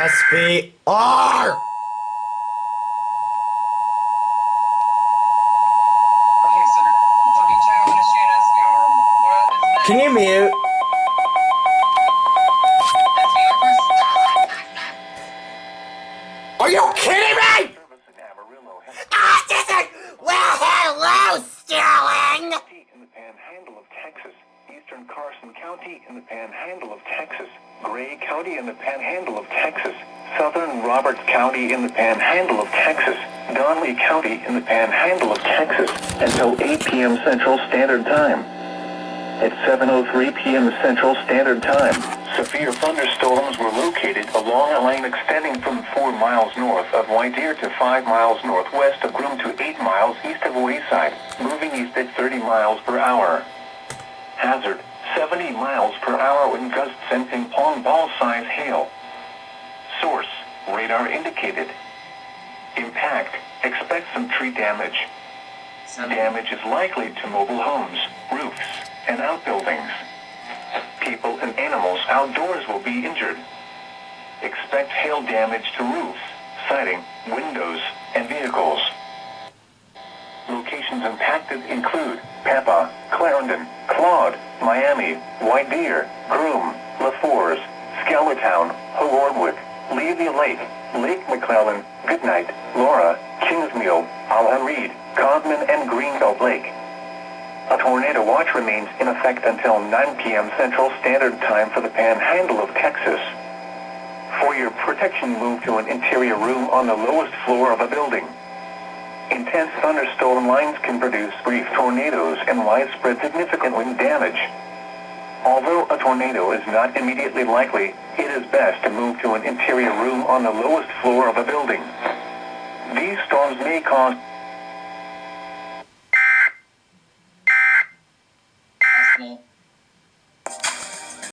SVR! Okay, so WJON is doing SVR. What is next? Can you mute? SVR first? Are you kidding me? Ah, this is... Well, hello, Sterling! In the Panhandle of Texas, Eastern Carson County in the Panhandle of Texas, Gray County in the Panhandle of Texas, Southern Roberts County in the Panhandle of Texas, Donley County in the Panhandle of Texas, until 8 p.m. Central Standard Time. At 7:03 p.m. Central Standard Time, severe thunderstorms were located along a lane extending from 4 miles north of White Deer to 5 miles northwest of Groom to 8 miles east of Wayside, moving east at 30 miles per hour. Hazard, 70 miles per hour wind gusts and ping-pong ball-size hail. Source, radar indicated. Impact, expect some tree damage. Damage is likely to mobile homes, roofs, and outbuildings. People and animals outdoors will be injured. Expect hail damage to roofs, siding, windows, and vehicles. Locations impacted include Pampa, Clarendon, Claude, Miami, White Deer, Groom, LaForce, Scholartown, Howardwood, Levy Lake, Lake McClellan, Goodnight, Laura, Kingsmill, Al-Hareed, Codman, and Greenbelt Lake. A tornado watch remains in effect until 9 p.m. Central Standard Time for the Panhandle of Texas. For your protection, move to an interior room on the lowest floor of a building. Intense thunderstorm lines can produce brief tornadoes and widespread significant wind damage. Although a tornado is not immediately likely, it is best to move to an interior room on the lowest floor of a building. These storms may cause Possible.